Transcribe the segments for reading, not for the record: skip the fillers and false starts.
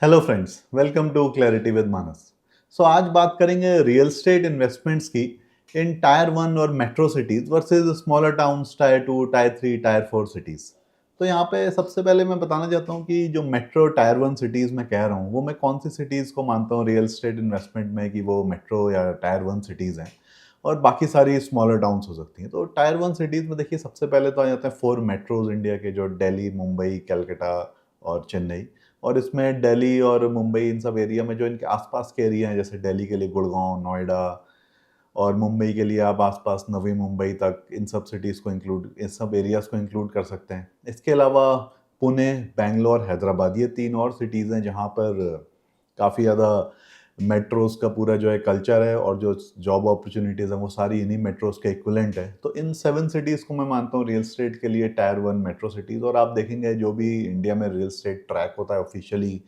Hello friends, welcome to clarity with Manas. आज बात करेंगे रियल एस्टेट इन्वेस्टमेंट्स की इन टायर 1 और metro cities versus smaller towns, tyre 2, tyre 3, tyre 4 cities. तो यहाँ पे सबसे पहले मैं बताना चाहता हूँ कि जो मेट्रो टायर 1 सिटीज मैं कह रहा हूँ वो मैं कौन सी सिटीज को मानता हूँ रियल एस्टेट इन्वेस्टमेंट में कि वो मेट्रो या टायर 1 सिटीज हैं और बाकी सारी स्मॉलर टाउन्स हो सकती हैं। तो टायर 1 सिटीज में देखिए सबसे पहले तो आ जाते हैं 4 मेट्रोज इंडिया के, जो दिल्ली, मुंबई, कलकत्ता और चेन्नई। और इसमें दिल्ली और मुंबई इन सब एरिया में जो इनके आसपास के एरिया हैं, जैसे दिल्ली के लिए गुड़गांव, नोएडा, और मुंबई के लिए आप आसपास नवी मुंबई तक, इन सब सिटीज़ को इंक्लूड, इन सब एरियाज़ को इंक्लूड कर सकते हैं। इसके अलावा पुणे, बेंगलोर, हैदराबाद, ये 3 और सिटीज़ हैं जहाँ पर काफ़ी ज़्यादा मेट्रोज़ का पूरा जो है कल्चर है और जो जॉब अपॉर्चुनिटीज़ हैं वो सारी इन्हीं मेट्रोज़ के इक्विवेलेंट है। तो इन 7 सिटीज़ को मैं मानता हूँ रियल एस्टेट के लिए टायर 1 मेट्रो सिटीज़। और आप देखेंगे जो भी इंडिया में रियल एस्टेट ट्रैक होता है ऑफिशियली,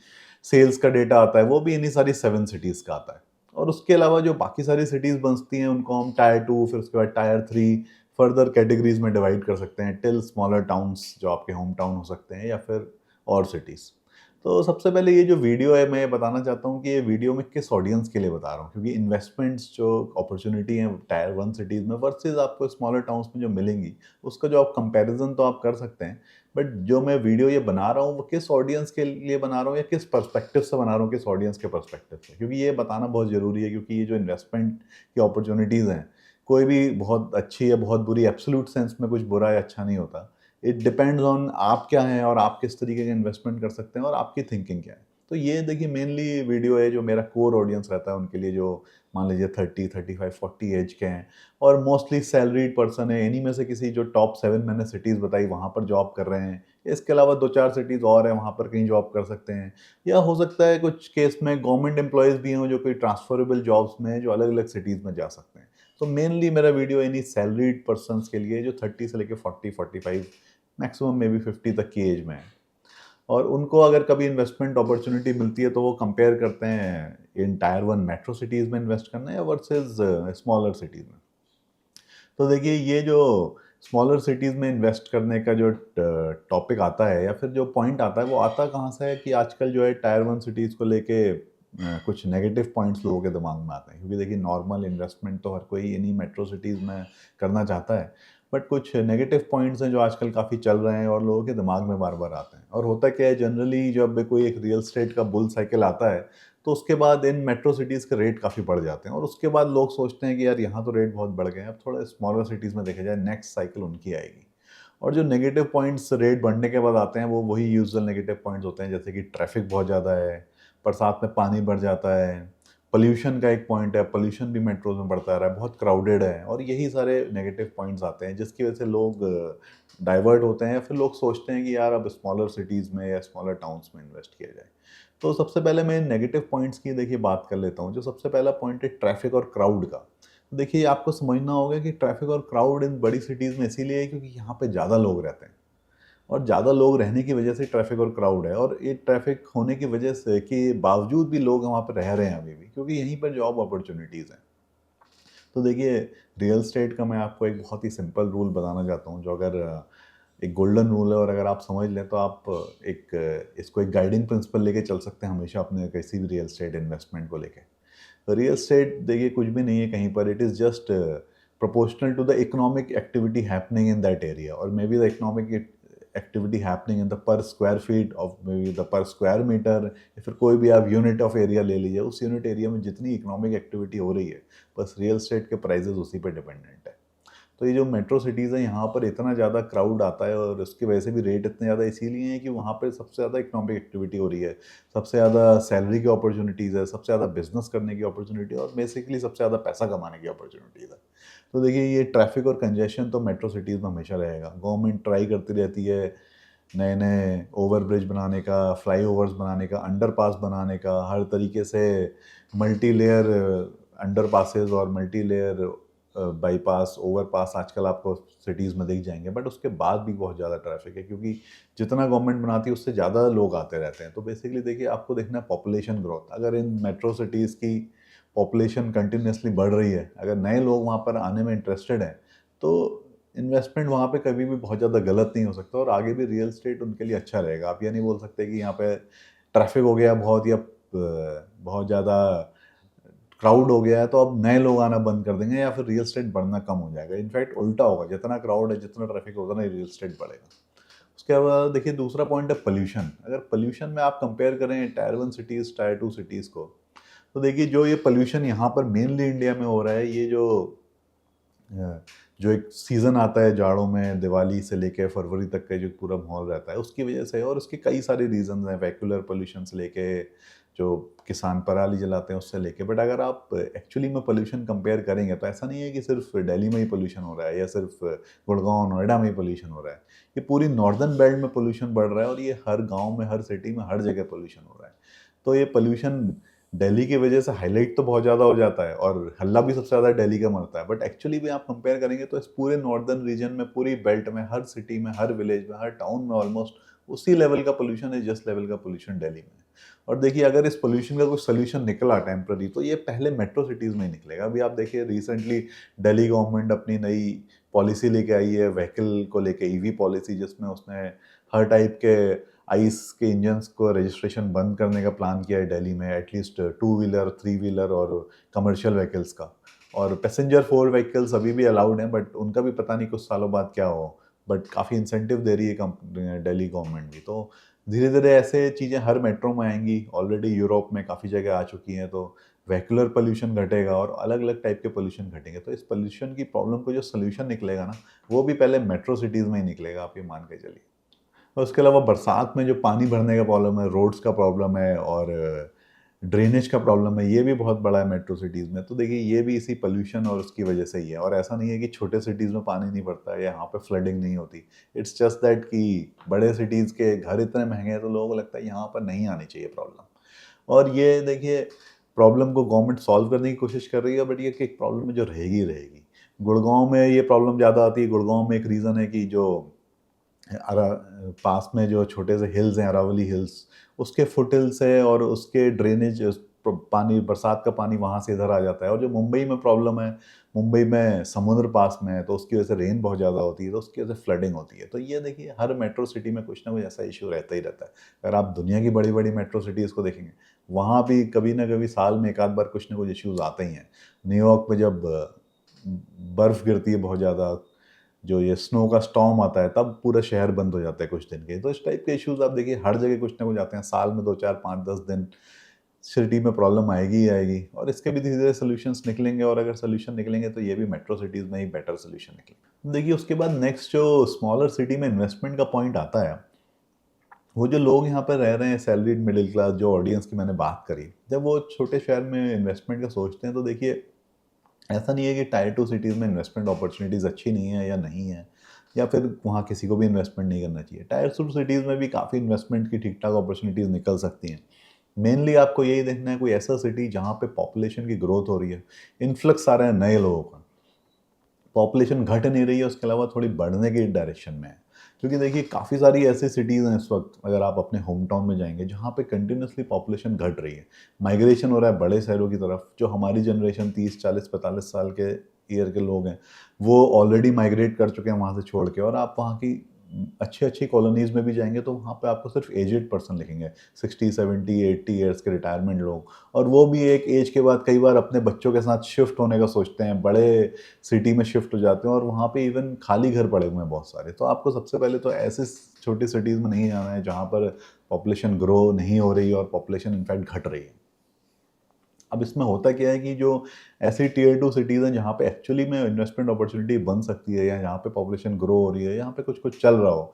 सेल्स का डेटा आता है, वो भी इन्हीं सारी 7 सिटीज़ का आता है। और उसके अलावा जो बाकी सारी सिटीज़ बचती हैं उनको हम टायर 2, फिर उसके बाद टायर 3 फर्दर कैटेगरीज में डिवाइड कर सकते हैं टिल स्मॉलर टाउन्स जो आपके होम टाउन हो सकते हैं या फिर और सिटीज़। तो सबसे पहले ये जो वीडियो है, मैं ये बताना चाहता हूँ कि ये वीडियो मैं किस ऑडियंस के लिए बता रहा हूँ, क्योंकि इन्वेस्टमेंट्स जो अपॉर्चुनिटी है टायर 1 सिटीज़ में वर्सेस आपको स्मॉलर टाउन्स में जो मिलेंगी, उसका जो आप कंपैरिजन तो आप कर सकते हैं। बट जो मैं वीडियो ये बना रहा हूँ वो किस ऑडियंस के लिए बना रहा हूँ या किस पर्सपेक्टिव से बना रहा हूँ, किस ऑडियंस के पर्सपेक्टिव से, क्योंकि ये बताना बहुत ज़रूरी है। क्योंकि ये जो इन्वेस्टमेंट की अपॉर्चुनिटीज़ हैं, कोई भी बहुत अच्छी या बहुत बुरी एब्सोल्यूट सेंस में कुछ बुरा या अच्छा नहीं होता। इट डिपेंड्स ऑन आप क्या हैं और आप किस तरीके का इन्वेस्टमेंट कर सकते हैं और आपकी थिंकिंग क्या है। तो ये देखिए मेनली वीडियो है जो मेरा कोर ऑडियंस रहता है उनके लिए, जो मान लीजिए 30, 35, 40 एज के हैं और मोस्टली सैलरीड पर्सन है। इन्हीं में से किसी जो टॉप 7 मैंने सिटीज़ बताई वहाँ पर जॉब कर रहे हैं। इसके अलावा 2-4 सिटीज़ और हैं, वहाँ पर कहीं जॉब कर सकते हैं। या हो सकता है कुछ केस में गवर्नमेंट एम्प्लॉयज़ भी हों जो कोई ट्रांसफरेबल जॉब्स में हैं, जो अलग-अलग सिटीज़ में जा सकते हैं। तो मेनली मेरा वीडियो इन्हीं सैलरीड पर्सन्स के लिए जो 30 से लेके 40, 45, मैक्सिमम मे बी 50 तक की एज में है। और उनको अगर कभी इन्वेस्टमेंट अपॉर्चुनिटी मिलती है तो वो कंपेयर करते हैं इन टायर 1 मेट्रो सिटीज़ में इन्वेस्ट करना या वर्सेस स्मॉलर सिटीज़ में। तो देखिए ये जो स्मॉलर सिटीज़ में इन्वेस्ट करने का जो टॉपिक आता है या फिर जो पॉइंट आता है, वो आता कहाँ से है कि आजकल जो है टायर 1 सिटीज़ को लेके कुछ नेगेटिव पॉइंट्स लोगों के दिमाग में आते हैं। क्योंकि देखिए नॉर्मल इन्वेस्टमेंट तो हर कोई इन्हीं मेट्रो सिटीज़ में करना चाहता है। बट कुछ नेगेटिव पॉइंट्स हैं जो आजकल काफ़ी चल रहे हैं और लोगों के दिमाग में बार-बार आते हैं। और होता क्या है, जनरली जब कोई एक रियल एस्टेट का बुल साइकिल आता है, तो उसके बाद इन मेट्रो सिटीज़ के रेट काफ़ी बढ़ जाते हैं और उसके बाद लोग सोचते हैं कि यार यहाँ तो रेट बहुत बढ़ गए हैं, अब थोड़ा स्मॉलर सिटीज़ में देखा जाए, नेक्स्ट साइकिल उनकी आएगी। और जो नेगेटिव पॉइंट्स रेट बढ़ने के बाद आते हैं वो वही यूजुअल नेगेटिव पॉइंट्स होते हैं, जैसे कि ट्रैफिक बहुत ज़्यादा है, बरसात में पानी बढ़ जाता है, पॉल्यूशन का एक पॉइंट है, पॉल्यूशन भी मेट्रोज़ में बढ़ता रहा है, बहुत क्राउडेड है, और यही सारे नेगेटिव पॉइंट्स आते हैं जिसकी वजह से लोग डाइवर्ट होते हैं या फिर लोग सोचते हैं कि यार अब स्मॉलर सिटीज़ में या स्मॉलर टाउन्स में इन्वेस्ट किया जाए। तो सबसे पहले मैं नेगेटिव पॉइंट्स की देखिए बात कर लेता हूँ। जो सबसे पहला पॉइंट है ट्रैफिक और क्राउड का। तो देखिए आपको समझना होगा कि ट्रैफिक और क्राउड इन बड़ी सिटीज़ में इसीलिए है क्योंकि यहाँ पे ज़्यादा लोग रहते हैं और ज़्यादा लोग रहने की वजह से ट्रैफिक और क्राउड है। और ये ट्रैफिक होने की वजह से के बावजूद भी लोग वहाँ पर रह रहे हैं अभी भी, क्योंकि यहीं पर जॉब अपॉर्चुनिटीज़ हैं। तो देखिए रियल एस्टेट का मैं आपको एक बहुत ही सिंपल रूल बताना चाहता हूँ, जो अगर एक गोल्डन रूल है और अगर आप समझ लें तो आप इसको एक गाइडिंग प्रिंसिपल लेके चल सकते हैं हमेशा अपने किसी भी रियल एस्टेट इन्वेस्टमेंट को लेके। तो रियल एस्टेट देखिए कुछ भी नहीं है कहीं पर, it is just proportional to the economic activity happening in that area, और maybe the economic activity happening in the per square feet of maybe the per square metre, या फिर कोई भी आप यूनिट ऑफ एरिया ले लीजिए, उस unit area में जितनी इकोनॉमिक एक्टिविटी हो रही है, बस रियल एस्टेट के प्राइजेस उसी पे डिपेंडेंट है। तो ये जो मेट्रो सिटीज़ हैं यहाँ पर इतना ज़्यादा क्राउड आता है और उसकी वजह से भी रेट इतने ज़्यादा इसीलिए हैं कि वहाँ पे सबसे ज़्यादा इकोनॉमिक एक्टिविटी हो रही है, सबसे ज़्यादा सैलरी की अपॉर्चुनिटीज़ है, सबसे ज़्यादा बिजनेस करने की अपॉर्चुनिटी है और बेसिकली सबसे ज़्यादा पैसा कमाने की अपॉर्चुनिटीज़ है। तो देखिए ये ट्रैफिक और कंजेशन तो मेट्रो सिटीज़ में हमेशा रहेगा। गवर्नमेंट ट्राई करती रहती है नए-नए ओवर ब्रिज बनाने का, फ्लाईओवर्स बनाने का, अंडरपास बनाने का, हर तरीके से मल्टी लेयर अंडरपासेस और मल्टी लेयर बाईपास, ओवरपास आजकल आपको सिटीज़ में दिख जाएँगे। बट उसके बाद भी बहुत ज़्यादा ट्रैफ़िक है क्योंकि जितना गवर्नमेंट बनाती है उससे ज़्यादा लोग आते रहते हैं। तो बेसिकली देखिए आपको देखना है पॉपुलेशन ग्रोथ। अगर इन मेट्रो सिटीज़ की पॉपुलेशन कंटिन्यूअसली बढ़ रही है, अगर नए लोग वहाँ पर आने में इंटरेस्टेड हैं, तो इन्वेस्टमेंट वहाँ पे कभी भी बहुत ज़्यादा गलत नहीं हो सकता और आगे भी रियल एस्टेट उनके लिए अच्छा रहेगा। आप ये नहीं बोल सकते कि यहाँ पे ट्रैफिक हो गया बहुत, या बहुत ज़्यादा क्राउड हो गया है, तो अब नए लोग आना बंद कर देंगे या फिर रियल एस्टेट बढ़ना कम हो जाएगा। इनफैक्ट उल्टा होगा, जितना क्राउड है, जितना ट्रैफिक होगा ना, रियल एस्टेट बढ़ेगा। उसके बाद देखिए दूसरा पॉइंट है पोल्यूशन। अगर पोल्यूशन में आप कंपेयर करें टायर 1 सिटीज़, टायर 2 सिटीज़ को, तो देखिए जो ये पोल्यूशन यहाँ पर मेनली इंडिया में हो रहा है, ये जो एक सीज़न आता है जाड़ों में, दिवाली से लेके फरवरी तक का जो पूरा माहौल रहता है, उसकी वजह से है। और उसके कई सारे रीज़न्स हैं, वैक्यूलर पोल्यूशन से लेके, जो किसान पराली जलाते हैं उससे लेके। बट अगर आप एक्चुअली में पोल्यूशन कंपेयर करेंगे, तो ऐसा नहीं है कि सिर्फ दिल्ली में ही पोल्यूशन हो रहा है या सिर्फ गुड़गांव नोएडा में ही पोल्यूशन हो रहा है। ये पूरी नॉर्दर्न बेल्ट में पोल्यूशन बढ़ रहा है, और ये हर गाँव में, हर सिटी में, हर जगह पोल्यूशन हो रहा है। तो ये पोल्यूशन दिल्ली की वजह से हाईलाइट तो बहुत ज़्यादा हो जाता है, और हल्ला भी सबसे ज़्यादा दिल्ली का मचता है। बट एक्चुअली भी आप कंपेयर करेंगे तो इस पूरे नॉर्दर्न रीजन में, पूरी बेल्ट में, हर सिटी में, हर विलेज में, हर टाउन में ऑलमोस्ट उसी लेवल का पोल्यूशन है जिस लेवल का पोल्यूशन दिल्ली में है। और देखिए अगर इस पोल्यूशन का कोई सोल्यूशन निकला टेम्पररी, तो ये पहले मेट्रो सिटीज़ में ही निकलेगा। अभी आप देखिए रिसेंटली दिल्ली गवर्नमेंट अपनी नई पॉलिसी लेके आई है व्हीकल को लेके, ईवी पॉलिसी, जिसमें उसने हर टाइप के आइस के इंजन्स को रजिस्ट्रेशन बंद करने का प्लान किया है दिल्ली में, at least two wheeler, three wheeler और कमर्शियल व्हीकल्स का। और पैसेंजर फोर व्हीकल्स अभी भी अलाउड हैं, बट उनका भी पता नहीं कुछ सालों बाद क्या हो। बट काफ़ी इंसेंटिव दे रही है दिल्ली गवर्नमेंट भी। तो धीरे धीरे ऐसे चीज़ें हर मेट्रो में आएंगी। ऑलरेडी यूरोप में काफ़ी जगह आ चुकी हैं। तो व्हीकुलर पोल्यूशन घटेगा और अलग अलग टाइप के पोल्यूशन घटेंगे। तो इस पोल्यूशन की प्रॉब्लम को जो सोल्यूशन निकलेगा ना, वो भी पहले मेट्रो सिटीज़ में ही निकलेगा, आप ये मान के चलिए। और उसके अलावा बरसात में जो पानी भरने का प्रॉब्लम है, रोड्स का प्रॉब्लम है, और ड्रेनेज का प्रॉब्लम है, ये भी बहुत बड़ा है मेट्रो सिटीज़ में। तो देखिए ये भी इसी पोल्यूशन और उसकी वजह से ही है। और ऐसा नहीं है कि छोटे सिटीज़ में पानी नहीं भरता है या यहाँ पे फ्लडिंग नहीं होती। इट्स जस्ट दैट कि बड़े सिटीज़ के घर इतने महंगे हैं, तो लोगों को लगता है यहाँ पर नहीं आनी चाहिए प्रॉब्लम। और ये देखिए प्रॉब्लम को गवर्नमेंट सॉल्व करने की कोशिश कर रही है, बट ये कि एक प्रॉब्लम है जो रहेगी ही रहेगी। गुड़गांव में ये प्रॉब्लम ज़्यादा आती है। गुड़गांव में एक रीज़न है कि जो पास में जो छोटे से हिल्स हैं, अरावली हिल्स, उसके फुट हिल्स है, और उसके ड्रेनेज पानी, बरसात का पानी वहाँ से इधर आ जाता है। और जो मुंबई में प्रॉब्लम है, मुंबई में समुद्र पास में है, तो उसकी वजह से रेन बहुत ज़्यादा होती है, तो उसकी वजह से फ्लडिंग होती है। तो ये देखिए हर मेट्रो सिटी में कुछ ना कुछ ऐसा इशू रहता ही रहता है। अगर आप दुनिया की बड़ी बड़ी मेट्रो सिटीज़ को देखेंगे, वहाँ भी कभी ना कभी साल में एक आध बार कुछ ना कुछ इश्यूज आते ही हैं। न्यूयॉर्क में जब बर्फ़ गिरती है बहुत ज़्यादा, जो ये स्नो का स्टॉर्म आता है, तब पूरा शहर बंद हो जाता है कुछ दिन के। तो इस टाइप के इश्यूज आप देखिए हर जगह कुछ ना कुछ आते हैं। साल में 2 4 5 10 दिन सिटी में प्रॉब्लम आएगी ही आएगी, और इसके भी धीरे धीरे सोल्यूशंस निकलेंगे। और अगर सोल्यूशन निकलेंगे तो ये भी मेट्रो सिटीज़ में ही बेटर सोल्यूशन निकलेंगे। देखिए उसके बाद नेक्स्ट जो स्मॉलर सिटी में इन्वेस्टमेंट का पॉइंट आता है, वो जो लोग यहाँ पर रह रहे हैं, सैलरीड मिडिल क्लास, जो ऑडियंस की मैंने बात करी, जब वो छोटे शहर में इन्वेस्टमेंट का सोचते हैं, तो देखिए ऐसा नहीं है कि टायर 2 सिटीज़ में इन्वेस्टमेंट अपॉर्चुनिटीज़ अच्छी नहीं है या नहीं है, या फिर वहाँ किसी को भी इन्वेस्टमेंट नहीं करना चाहिए। टायर 2 सिटीज़ में भी काफ़ी इन्वेस्टमेंट की ठीक-ठाक अपॉर्चुनिटीज़ निकल सकती हैं। मेनली आपको यही देखना है कोई ऐसा सिटी जहाँ पे पॉपुलेशन की ग्रोथ हो रही है, इन्फ्लक्स आ रहा है नए लोगों का, पॉपुलेशन घट नहीं रही है, उसके अलावा थोड़ी बढ़ने की डायरेक्शन में है। क्योंकि देखिए काफ़ी सारी ऐसी सिटीज़ हैं इस वक्त, अगर आप अपने होम टाउन में जाएंगे, जहाँ पे कंटिन्यूसली पॉपुलेशन घट रही है, माइग्रेशन हो रहा है बड़े शहरों की तरफ। जो हमारी जनरेशन 30 40 45 साल के ईयर के लोग हैं, वो ऑलरेडी माइग्रेट कर चुके हैं वहाँ से छोड़ के। और आप वहाँ की अच्छी अच्छी कॉलोनीज़ में भी जाएंगे, तो वहाँ पे आपको सिर्फ एजेड पर्सन लिखेंगे, 60 70 80 ईयर्स के रिटायरमेंट लोग। और वो भी एक एज के बाद कई बार अपने बच्चों के साथ शिफ्ट होने का सोचते हैं, बड़े सिटी में शिफ्ट हो जाते हैं, और वहाँ पे इवन खाली घर पड़े हुए हैं बहुत सारे। तो आपको सबसे पहले तो ऐसे छोटी सिटीज़ में नहीं जाना है जहाँ पर पॉपुलेशन ग्रो नहीं हो रही है और पॉपुलेशन इनफैक्ट घट रही है। अब इसमें होता क्या है कि जो ऐसी टियर 2 सिटीज़ हैं जहाँ पे एक्चुअली में इन्वेस्टमेंट अपॉर्चुनिटी बन सकती है, या जहाँ पे पॉपुलेशन ग्रो हो रही है, यहाँ पे कुछ कुछ चल रहा हो,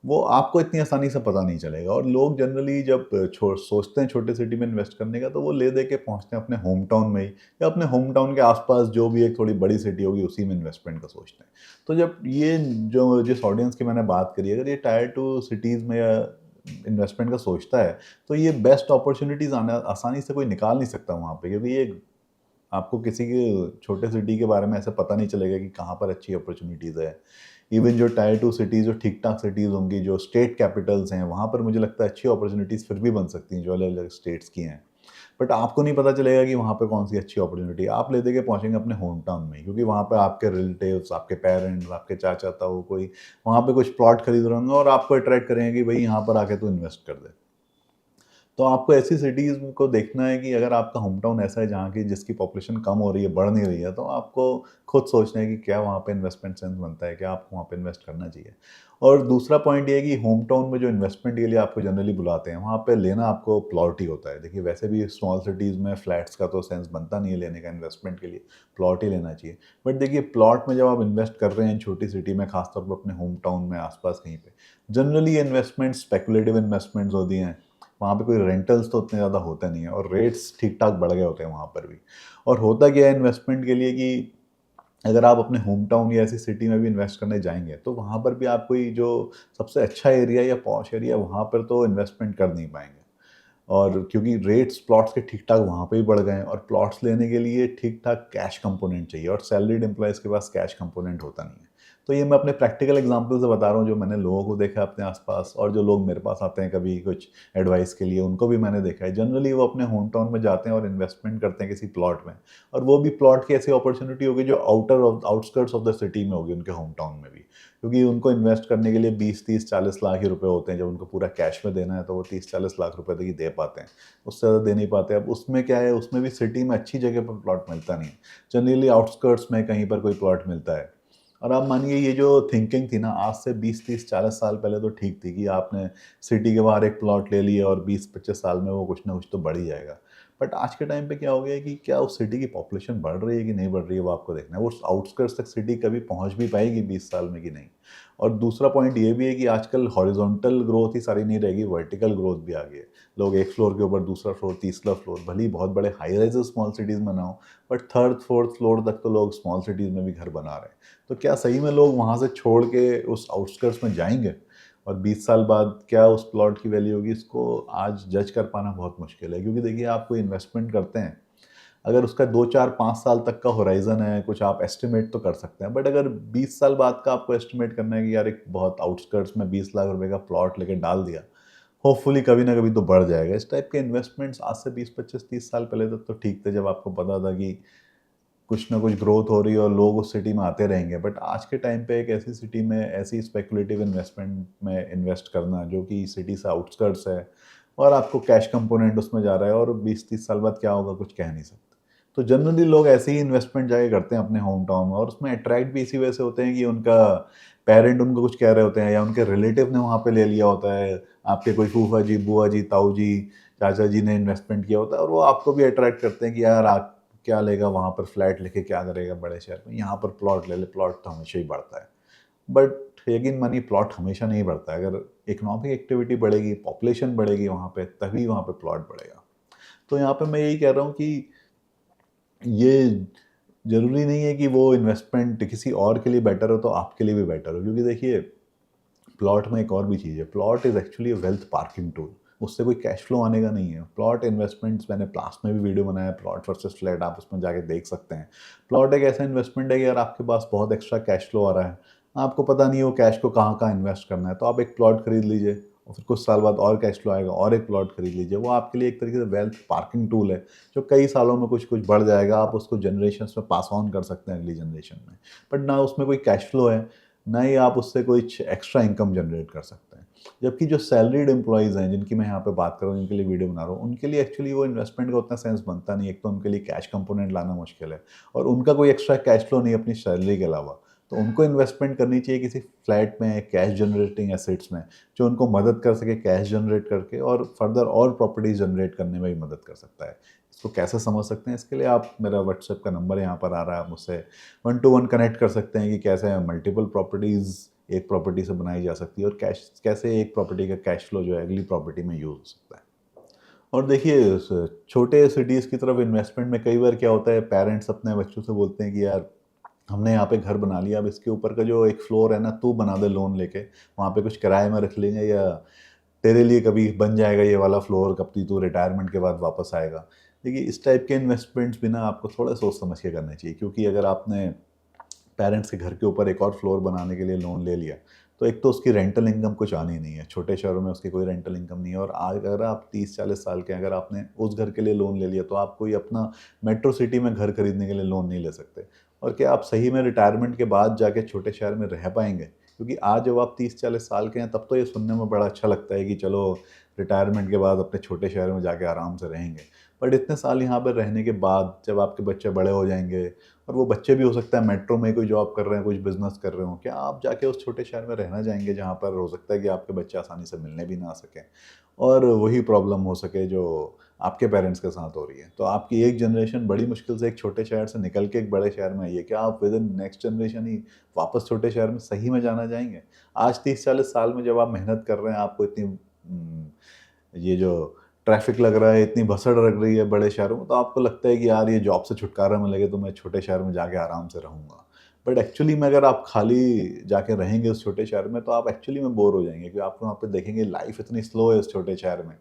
वो आपको इतनी आसानी से पता नहीं चलेगा। और लोग जनरली जब सोचते हैं छोटे सिटी में इन्वेस्ट करने का, तो वो ले दे के पहुँचते हैं अपने होम टाउन में ही, या अपने होम टाउन के आसपास जो भी एक थोड़ी बड़ी सिटी होगी उसी में इन्वेस्टमेंट का सोचते हैं। तो जब ये जो जिस ऑडियंस की मैंने बात करी, अगर ये टायर 2 सिटीज़ में या इन्वेस्टमेंट का सोचता है, तो ये बेस्ट अपॉर्चुनिटीज़ आना आसानी से कोई निकाल नहीं सकता वहाँ पे। क्योंकि ये आपको किसी के छोटे सिटी के बारे में ऐसे पता नहीं चलेगा कि कहाँ पर अच्छी अपॉर्चुनिटीज़ है। इवन जो टायर 2 सिटीज़, जो ठीक-ठाक सिटीज़ होंगी, जो स्टेट कैपिटल्स हैं, वहाँ पर मुझे लगता है अच्छी अपॉर्चुनिटीज़ फिर भी बन सकती हैं, जो अलग-अलग स्टेट्स की हैं। बट आपको नहीं पता चलेगा कि वहाँ पे कौन-सी अच्छी अपॉर्चुनिटी है। आप ले दे के पहुँचेंगे अपने होम टाउन में ही, क्योंकि वहाँ पे आपके रिलेटिव्स, आपके पेरेंट्स, आपके चाचा-ताऊ कोई वहाँ पे कुछ प्लॉट खरीद रहे होंगे, और आपको अट्रैक्ट करेंगे कि भई यहाँ पर आके तू इन्वेस्ट कर दे। तो आपको ऐसी सिटीज़ को देखना है कि अगर आपका होम टाउन ऐसा है जहाँ की जिसकी पॉपुलेशन कम हो रही है, बढ़ नहीं रही है, तो आपको खुद सोचना है कि क्या वहाँ पे इन्वेस्टमेंट सेंस बनता है, क्या आपको वहाँ पे इन्वेस्ट करना चाहिए। और दूसरा पॉइंट ये है कि होम टाउन में जो इन्वेस्टमेंट के लिए आपको जनरली बुलाते हैं, वहाँ पे लेना आपको प्लॉट ही होता है। देखिए वैसे भी स्मॉल सिटीज़ में फ्लैट्स का तो सेंस बनता नहीं है लेने का इन्वेस्टमेंट के लिए, प्लॉट ही लेना चाहिए। बट देखिए प्लॉट में जब आप इन्वेस्ट कर रहे हैं छोटी सिटी में, खासतौर पर अपने होम टाउन में आस-पास कहीं पे, जनरली ये इन्वेस्टमेंट स्पेकुलेटिव इन्वेस्टमेंट्स होती हैं। वहाँ पे कोई रेंटल्स तो उतने ज़्यादा होते नहीं है और रेट्स ठीक-ठाक बढ़ गए होते हैं वहाँ पर भी। और होता क्या है इन्वेस्टमेंट के लिए कि अगर आप अपने होम टाउन या ऐसी सिटी में भी इन्वेस्ट करने जाएँगे, तो वहाँ पर भी आपको ये जो सबसे अच्छा एरिया या पॉश एरिया, वहाँ पर तो इन्वेस्टमेंट कर नहीं पाएँगे। और क्योंकि रेट्स प्लॉट्स के ठीक-ठाक वहाँ पे ही बढ़ गए हैं और प्लॉट्स लेने के लिए ठीक-ठाक कैश कंपोनेंट चाहिए और सैलरीड एम्प्लॉइज़ के पास कैश कंपोनेंट होता नहीं है। तो ये मैं अपने प्रैक्टिकल एग्ज़ाम्पल से बता रहा हूँ, जो मैंने लोगों को देखा है अपने आस-पास, और जो लोग मेरे पास आते हैं कभी कुछ एडवाइस के लिए, उनको भी मैंने देखा है। जनरली वो अपने होम टाउन में जाते हैं और इन्वेस्टमेंट करते हैं किसी प्लॉट में, और वो भी प्लॉट की ऐसी अपॉर्च्युनिटी होगी जो आउटस्कर्ट्स ऑफ द सिटी में होगी, उनके होम टाउन में भी। क्योंकि उनको इन्वेस्ट करने के लिए 20, 30, 40 लाख ही रुपए होते हैं। जब उनको पूरा कैश में देना है तो वो 30-40 लाख रुपए तक ही दे पाते हैं, उससे ज़्यादा दे नहीं पाते। अब उसमें क्या है, उसमें भी सिटी में अच्छी जगह पर प्लॉट मिलता नहीं है, जनरली आउटस्कर्ट्स में कहीं पर कोई प्लॉट मिलता है। और आप मानिए ये जो थिंकिंग थी ना, आज से 20, 30, 40 साल पहले तो ठीक थी कि आपने सिटी के बाहर एक प्लॉट ले लिया और 20-25 साल में वो कुछ ना कुछ तो बढ़ ही जाएगा। बट आज के टाइम पे क्या हो गया है कि क्या उस सिटी की पॉपुलेशन बढ़ रही है कि नहीं बढ़ रही है, वो आपको देखना है। वो आउटस्कर्ट्स तक सिटी कभी पहुंच भी पाएगी 20 साल में कि नहीं। और दूसरा पॉइंट ये भी है कि आजकल हॉरिजॉन्टल ग्रोथ ही सारी नहीं रहेगी, वर्टिकल ग्रोथ भी आ गई है। लोग एक फ्लोर के ऊपर दूसरा फ्लोर, तीसरा फ्लोर, भले ही बहुत बड़े हाई राइजेस स्मॉल सिटीज़ में ना हो, बट थर्ड फोर्थ फ्लोर तक तो लोग स्मॉल सिटीज़ में भी घर बना रहे हैं। तो क्या सही में लोग वहाँ से छोड़ के उस आउटस्कर्ट्स में जाएंगे? और 20 साल बाद क्या उस प्लॉट की वैल्यू होगी, इसको आज जज कर पाना बहुत मुश्किल है। क्योंकि देखिए आप कोई इन्वेस्टमेंट करते हैं, अगर उसका 2, 4, 5 साल तक का होराइज़न है, कुछ आप एस्टिमेट तो कर सकते हैं। बट अगर 20 साल बाद का आपको एस्टिमेट करना है कि यार एक बहुत आउटस्कर्ट्स में 20 लाख रुपए का प्लॉट लेके डाल दिया, होपफुली कभी ना कभी तो बढ़ जाएगा। इस टाइप के इन्वेस्टमेंट्स आज से 20, 25, 30 साल पहले तक तो ठीक थे, जब आपको पता था कि कुछ ना कुछ ग्रोथ हो रही है और लोग उस सिटी में आते रहेंगे। बट आज के टाइम पे एक ऐसी सिटी में ऐसी स्पेकुलेटिव इन्वेस्टमेंट में इन्वेस्ट करना जो कि सिटी से आउटस्कर्ट्स है, और आपको कैश कंपोनेंट उसमें जा रहा है, और 20-30 साल बाद क्या होगा कुछ कह नहीं सकते। तो जनरली लोग ऐसे ही इन्वेस्टमेंट जाके करते हैं अपने होम टाउन में, और उसमें अट्रैक्ट भी इसी वजह से होते हैं कि उनका पेरेंट उनको कुछ कह रहे होते हैं, या उनके रिलेटिव ने वहाँ पे ले लिया होता है, आपके कोई फूफा जी, बुआ जी, ताऊ जी, चाचा जी ने इन्वेस्टमेंट किया होता है, और वो आपको भी अट्रैक्ट करते हैं कि यार आप क्या लेगा वहाँ पर, फ्लैट लेके क्या करेगा बड़े शहर में, यहाँ पर प्लॉट ले ले, प्लॉट तो हमेशा ही बढ़ता है। बट यकीन मानिए प्लॉट हमेशा नहीं बढ़ता है। अगर इकोनॉमिक एक्टिविटी बढ़ेगी, पॉपुलेशन बढ़ेगी वहाँ पे, तभी वहाँ पे प्लॉट बढ़ेगा। तो यहाँ पे मैं यही कह रहा हूँ कि ये ज़रूरी नहीं है कि वो इन्वेस्टमेंट किसी और के लिए बेटर हो तो आपके लिए भी बेटर हो। क्योंकि देखिए प्लॉट में एक और भी चीज़ है, plot is actually a wealth parking tool. उससे कोई कैश फ्लो आने का नहीं है। प्लॉट इन्वेस्टमेंट्स, मैंने लास्ट में भी वीडियो बनाया है, प्लॉट वर्सेस फ्लैट, आप उसमें जाके देख सकते हैं। प्लॉट एक ऐसा इन्वेस्टमेंट है कि अगर आपके पास बहुत एक्स्ट्रा कैश फ्लो आ रहा है, आपको पता नहीं है वो कैश को कहाँ-कहाँ इन्वेस्ट करना है, तो आप एक प्लॉट खरीद लीजिए और फिर कुछ साल बाद और कैश फ्लो आएगा और एक प्लॉट खरीद लीजिए। वो आपके लिए एक तरीके से वेल्थ पार्किंग टूल है, जो कई सालों में कुछ-कुछ बढ़ जाएगा। आप उसको जनरेशंस में पास ऑन कर सकते हैं अगली जनरेशन में। बट ना उसमें कोई कैश फ्लो है, ना ही आप उससे कुछ एक्स्ट्रा इनकम जनरेट कर सकते हैं। जबकि जो सैलरीड एम्प्लॉइज़ हैं, जिनकी मैं यहाँ पे बात कर रहा हूँ, जिनके लिए वीडियो बना रहा हूँ, उनके लिए एक्चुअली वो इन्वेस्टमेंट का उतना सेंस बनता नहीं है। एक तो उनके लिए कैश कंपोनेंट लाना मुश्किल है, और उनका कोई एक्स्ट्रा कैश फ्लो नहीं है अपनी सैलरी के अलावा। तो उनको इन्वेस्टमेंट करनी चाहिए किसी फ्लैट में, कैश जनरेटिंग एसेट्स में, जो उनको मदद कर सके कैश जनरेट करके, और फर्दर और प्रॉपर्टीज जनरेट करने में भी मदद कर सकता है। इसको कैसे समझ सकते हैं, इसके लिए आप, मेरा व्हाट्सएप का नंबर यहाँ पर आ रहा है, आप मुझसे 1 टू 1 कनेक्ट कर सकते हैं कि कैसे मल्टीपल प्रॉपर्टीज़ एक प्रॉपर्टी से बनाई जा सकती है, और कैश कैसे एक प्रॉपर्टी का कैश फ्लो जो है अगली प्रॉपर्टी में यूज़ हो सकता है। और देखिए छोटे सिटीज़ की तरफ इन्वेस्टमेंट में कई बार क्या होता है, पेरेंट्स अपने बच्चों से बोलते हैं कि यार हमने यहाँ पे घर बना लिया, अब इसके ऊपर का जो एक फ्लोर है ना, तू बना दे लोन लेके, वहाँ पे कुछ किराए में रख लेंगे, या तेरे लिए कभी बन जाएगा ये वाला फ्लोर, कब तू रिटायरमेंट के बाद वापस आएगा। देखिए इस टाइप के इन्वेस्टमेंट्स भी ना आपको थोड़ा सोच समझ के करने चाहिए। क्योंकि अगर आपने पेरेंट्स के घर के ऊपर एक और फ्लोर बनाने के लिए लोन ले लिया, तो एक तो उसकी रेंटल इनकम कुछ आनी नहीं है, छोटे शहरों में उसकी कोई रेंटल इनकम नहीं है। और आज अगर आप 30-40 साल के, अगर आपने उस घर के लिए लोन ले लिया, तो आप कोई अपना मेट्रो सिटी में घर खरीदने के लिए लोन नहीं ले सकते। और क्या आप सही में रिटायरमेंट के बाद जाके छोटे शहर में रह पाएंगे? क्योंकि आज जब आप 30-40 साल के हैं, तब तो ये सुनने में बड़ा अच्छा लगता है कि चलो रिटायरमेंट के बाद अपने छोटे शहर में जाके आराम से रहेंगे। बट इतने साल यहाँ पर रहने के बाद जब आपके बच्चे बड़े हो जाएंगे, और वो बच्चे भी हो सकता है मेट्रो में कोई जॉब कर रहे हैं, कुछ बिजनेस कर रहे हो, क्या आप जाके उस छोटे शहर में रहना चाहेंगे जहाँ पर हो सकता है कि आपके बच्चे आसानी से मिलने भी ना सकें, और वही प्रॉब्लम हो सके जो आपके पेरेंट्स के साथ हो रही है? तो आपकी एक जनरेशन बड़ी मुश्किल से एक छोटे शहर से निकल के एक बड़े शहर में आई है, क्या आप विद इन नेक्स्ट जनरेशन ही वापस छोटे शहर में सही में जाना चाहेंगे? आज 30-40 साल में जब आप मेहनत कर रहे हैं, आपको इतनी ये जो ट्रैफिक लग रहा है, इतनी भसड़ लग रही है बड़े शहरों में, तो आपको लगता है कि यार ये जॉब से छुटकारा मिलेगा तो मैं छोटे शहर में जाके आराम से रहूँगा। बट एक्चुअली में अगर आप खाली जाके रहेंगे उस छोटे शहर में, तो आप एक्चुअली में बोर हो जाएँगे, क्योंकि आप वहाँ पे देखेंगे लाइफ़ इतनी स्लो है उस छोटे शहर में।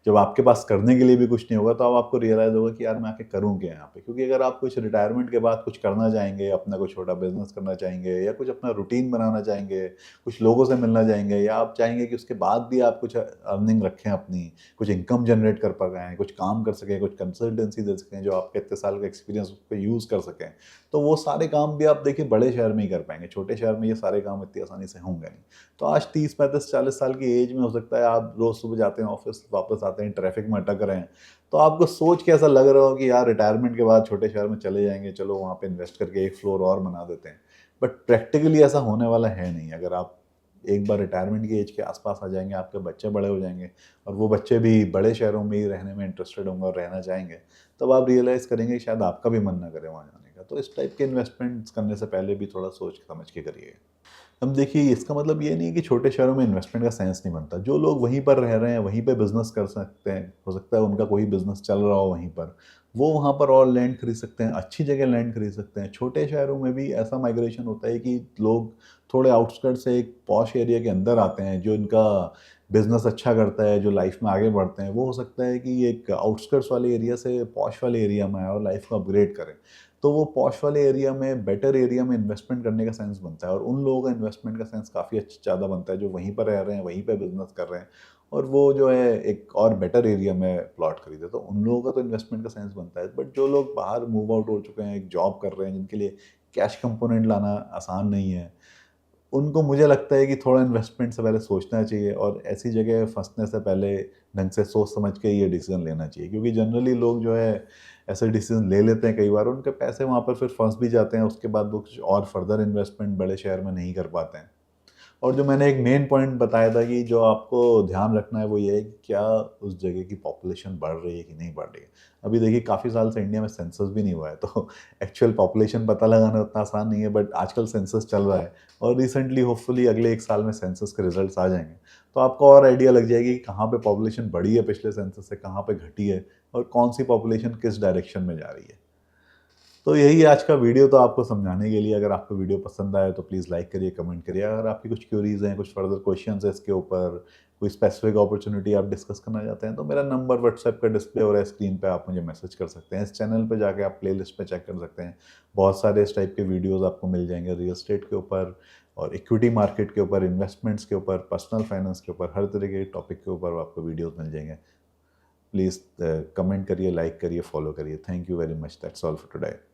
जब आपके पास करने के लिए भी कुछ नहीं होगा, तो अब आपको रियलाइज़ होगा कि यार मैं आके करूँ क्या यहाँ पे? क्योंकि अगर आप कुछ रिटायरमेंट के बाद कुछ करना चाहेंगे, अपना कोई छोटा बिज़नेस करना चाहेंगे, या कुछ अपना रूटीन बनाना चाहेंगे, कुछ लोगों से मिलना चाहेंगे, या आप चाहेंगे कि उसके बाद भी आप कुछ अर्निंग रखें अपनी, कुछ इनकम जनरेट कर पाएँ, कुछ काम कर सकें, कुछ कंसल्टेंसी दे सकें, जो आपके इतने साल का एक्सपीरियंस उस पे यूज़ कर सकें, तो वो सारे काम भी आप देखिए बड़े शहर में ही कर पाएँगे। छोटे शहर में ये सारे काम इतनी आसानी से होंगे नहीं। तो आज 30, 35, 40 साल की एज में हो सकता है आप रोज़ सुबह जाते हैं ऑफ़िस, वापस आते हैं, ट्रैफ़िक में अटक रहे हैं। तो आपको सोच के ऐसा लग रहा हो कि यार रिटायरमेंट के बाद छोटे शहर में चले जाएँगे, चलो वहाँ पे इन्वेस्ट करके एक फ्लोर और बना देते हैं। बट प्रैक्टिकली ऐसा होने वाला है नहीं। अगर आप एक बार रिटायरमेंट की एज के आस-पास आ जाएँगे, आपके बच्चे बड़े हो जाएँगे, और वो बच्चे भी बड़े शहरों में ही रहने में इंटरेस्टेड होंगे और रहना चाहेंगे, तब आप रियलाइज़ करेंगे कि शायद आपका भी मन ना करे वहाँ जाने का। तो इस टाइप के इन्वेस्टमेंट्स करने से पहले भी थोड़ा सोच समझ के करिए। अब देखिए, इसका मतलब ये नहीं है कि छोटे शहरों में इन्वेस्टमेंट का सेंस नहीं बनता। जो लोग वहीं पर रह रहे हैं, वहीं पे बिज़नेस कर सकते हैं, हो सकता है उनका कोई बिज़नेस चल रहा हो वहीं पर, वो वहाँ पर और लैंड खरीद सकते हैं, अच्छी जगह लैंड खरीद सकते हैं। छोटे शहरों में भी ऐसा माइग्रेशन होता है कि लोग थोड़े आउटस्कर्ट्स से एक पॉश एरिया के अंदर आते हैं, जो इनका बिज़नेस अच्छा करता है, जो लाइफ़ में आगे बढ़ते हैं, वो हो सकता है कि एक आउटस्कर्ट्स वाले एरिया से पॉश वाले एरिया में आए और लाइफ़ को अपग्रेड करें। तो वो पॉश वाले एरिया में, बेटर एरिया में इन्वेस्टमेंट करने का सेंस बनता है, और उन लोगों का इन्वेस्टमेंट का सेंस काफ़ी ज़्यादा बनता है जो वहीं पर रह रहे हैं, वहीं पे बिज़नेस कर रहे हैं, और वो जो है एक और बेटर एरिया में प्लॉट खरीदे, तो उन लोगों का तो इन्वेस्टमेंट का सेंस बनता है। बट जो लोग बाहर मूव आउट हो चुके हैं, एक जॉब कर रहे हैं, जिनके लिए कैश कंपोनेंट लाना आसान नहीं है, उनको मुझे लगता है कि थोड़ा इन्वेस्टमेंट से पहले सोचना चाहिए, और ऐसी जगह फँसने से पहले ढंग से सोच समझ के ये डिसीज़न लेना चाहिए। क्योंकि जनरली लोग जो है ऐसे डिसीज़न ले लेते हैं कई बार, उनके पैसे वहाँ पर फिर फँस भी जाते हैं, उसके बाद वो कुछ और फर्दर इन्वेस्टमेंट बड़े शहर में नहीं कर पाते हैं। और जो मैंने एक मेन पॉइंट बताया था कि जो आपको ध्यान रखना है वो ये है कि क्या उस जगह की पॉपुलेशन बढ़ रही है कि नहीं बढ़ रही है। अभी देखिए काफ़ी साल से इंडिया में सेंसस भी नहीं हुआ है, तो एक्चुअल पॉपुलेशन पता लगाना उतना आसान नहीं है, बट आजकल सेंसस चल रहा है, और रिसेंटली होपफुली अगले 1 साल में सेंसस के रिजल्ट्स आ जाएँगे। तो आपको और आइडिया लग जाएगी कि कहाँ पे पॉपुलेशन बढ़ी है पिछले सेंसस से, कहाँ पे घटी है, और कौन-सी पॉपुलेशन किस डायरेक्शन में जा रही है। तो यही है आज का वीडियो, तो आपको समझाने के लिए। अगर आपको वीडियो पसंद आए तो प्लीज़ लाइक करिए, कमेंट करिए। अगर आपकी कुछ क्वेरीज़ हैं, कुछ फर्दर क्वेश्चंस हैं इसके ऊपर, कोई स्पेसिफिक अपॉर्चुनिटी आप डिस्कस करना चाहते हैं, तो मेरा नंबर व्हाट्सएप का डिस्प्ले हो रहा है स्क्रीन पे, आप मुझे मैसेज कर सकते हैं। इस चैनल पे जाके आप प्लेलिस्ट पे चेक कर सकते हैं। बहुत सारे इस टाइप के वीडियोज़ आपको मिल जाएँगे रियल एस्टेट के ऊपर, और इक्विटी मार्केट के ऊपर, इन्वेस्टमेंट्स के ऊपर, पर्सनल फाइनेंस के ऊपर, हर तरह के टॉपिक के ऊपर आपको वीडियोज़ मिल जाएँगे। प्लीज़ कमेंट करिए, लाइक करिए, फॉलो करिए। Thank you very much. That's all for today.